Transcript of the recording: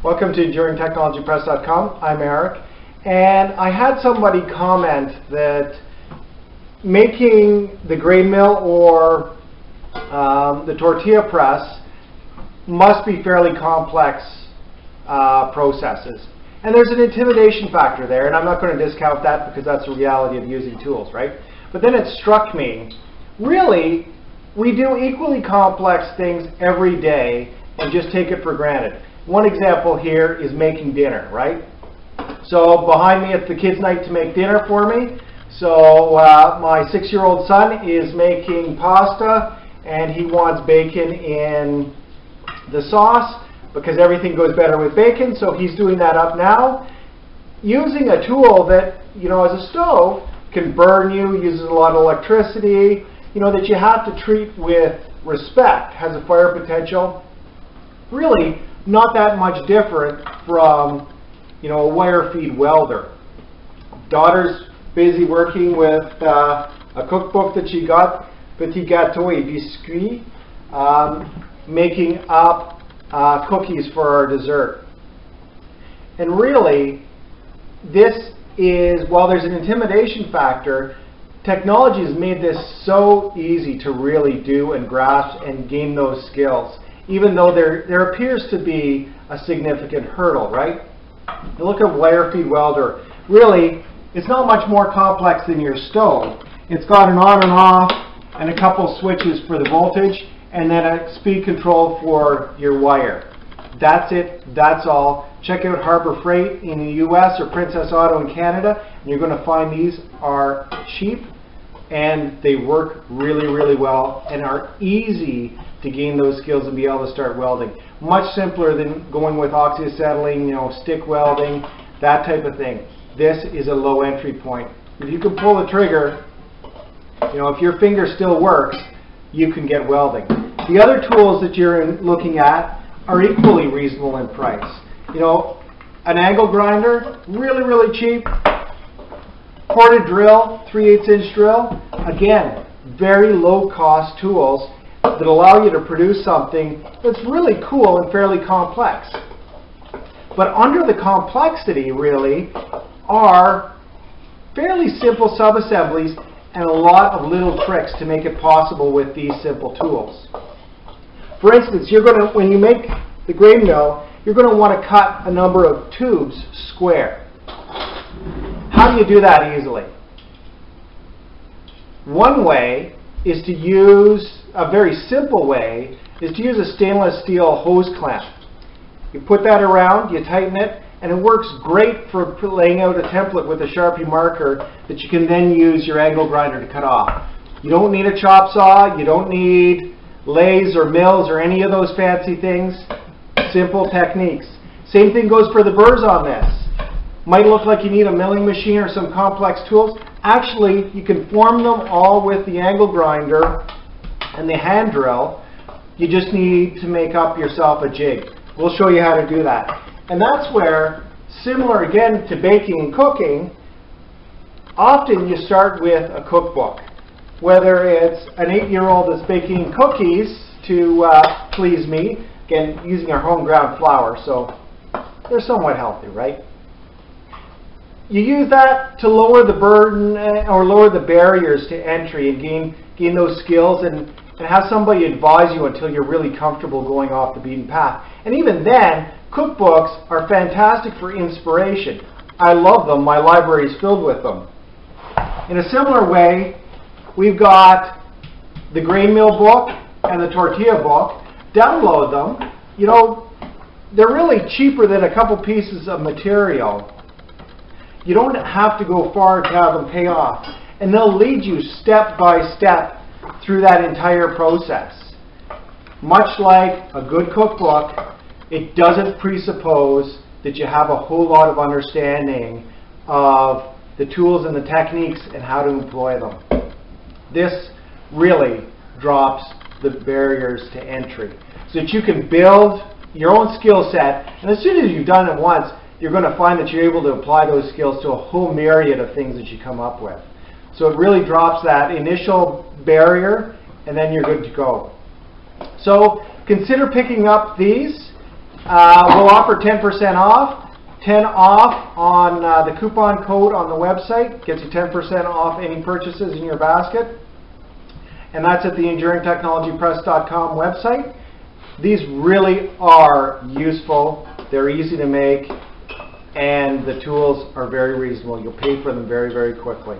Welcome to EnduringTechnologyPress.com. I'm Eric, and I had somebody comment that making the grain mill or the tortilla press must be fairly complex processes. And there's an intimidation factor there, and I'm not going to discount that because that's the reality of using tools, right? But then it struck me, really, we do equally complex things every day and just take it for granted. One example here is making dinner, right? So behind me it's the kids' night to make dinner for me. So my 6-year-old son is making pasta and he wants bacon in the sauce because everything goes better with bacon, so he's doing that up now. Using a tool that, you know, as a stove can burn you, uses a lot of electricity, you know, that you have to treat with respect, has a fire potential. Really not that much different from, you know, a wire feed welder. Daughter's busy working with a cookbook that she got, Petit Gâteau et Biscuits, making up cookies for our dessert. And really, this is, while there's an intimidation factor, technology has made this so easy to really do and grasp and gain those skills, even though there appears to be a significant hurdle, right? You look at wire feed welder. Really, it's not much more complex than your stove. It's got an on and off and a couple switches for the voltage and then a speed control for your wire. That's it. That's all. Check out Harbor Freight in the US or Princess Auto in Canada, and you're going to find these are cheap and they work really, really well and are easy to gain those skills and be able to start welding. Much simpler than going with oxyacetylene, you know, stick welding, that type of thing. This is a low entry point. If you can pull the trigger, you know, if your finger still works, you can get welding. The other tools that you're looking at are equally reasonable in price. You know, an angle grinder, really, really cheap. Ported drill, 3/8 inch drill. Again, very low cost tools that allow you to produce something that's really cool and fairly complex. But under the complexity, really, are fairly simple sub-assemblies and a lot of little tricks to make it possible with these simple tools. For instance, when you make the grain mill, you're going to want to cut a number of tubes square. How do you do that easily? One way is to use, a very simple way, is to use a stainless steel hose clamp. You put that around, you tighten it, and it works great for laying out a template with a Sharpie marker that you can then use your angle grinder to cut off. You don't need a chop saw, you don't need lathes or mills or any of those fancy things. Simple techniques. Same thing goes for the burrs on this. Might look like you need a milling machine or some complex tools. Actually, you can form them all with the angle grinder and the hand drill. You just need to make up yourself a jig. We'll show you how to do that. And that's where, similar again to baking and cooking, often you start with a cookbook. Whether it's an 8-year-old that's baking cookies to please me, again, using our home ground flour, so they're somewhat healthy, right? You use that to lower the burden or lower the barriers to entry and gain those skills and have somebody advise you until you're really comfortable going off the beaten path. And even then, cookbooks are fantastic for inspiration. I love them. My library is filled with them. In a similar way, we've got the grain mill book and the tortilla book. Download them. You know, they're really cheaper than a couple pieces of material. You don't have to go far to have them pay off. And they'll lead you step by step through that entire process. Much like a good cookbook, it doesn't presuppose that you have a whole lot of understanding of the tools and the techniques and how to employ them. This really drops the barriers to entry so that you can build your own skill set, and as soon as you've done it once, you're going to find that you're able to apply those skills to a whole myriad of things that you come up with. So it really drops that initial barrier, and then you're good to go. So consider picking up these. We'll offer 10% off. 10 off on the coupon code on the website. Gets you 10% off any purchases in your basket. And that's at the EnduringTechnologyPress.com website. These really are useful. They're easy to make. And the tools are very reasonable. You'll pay for them very, very quickly.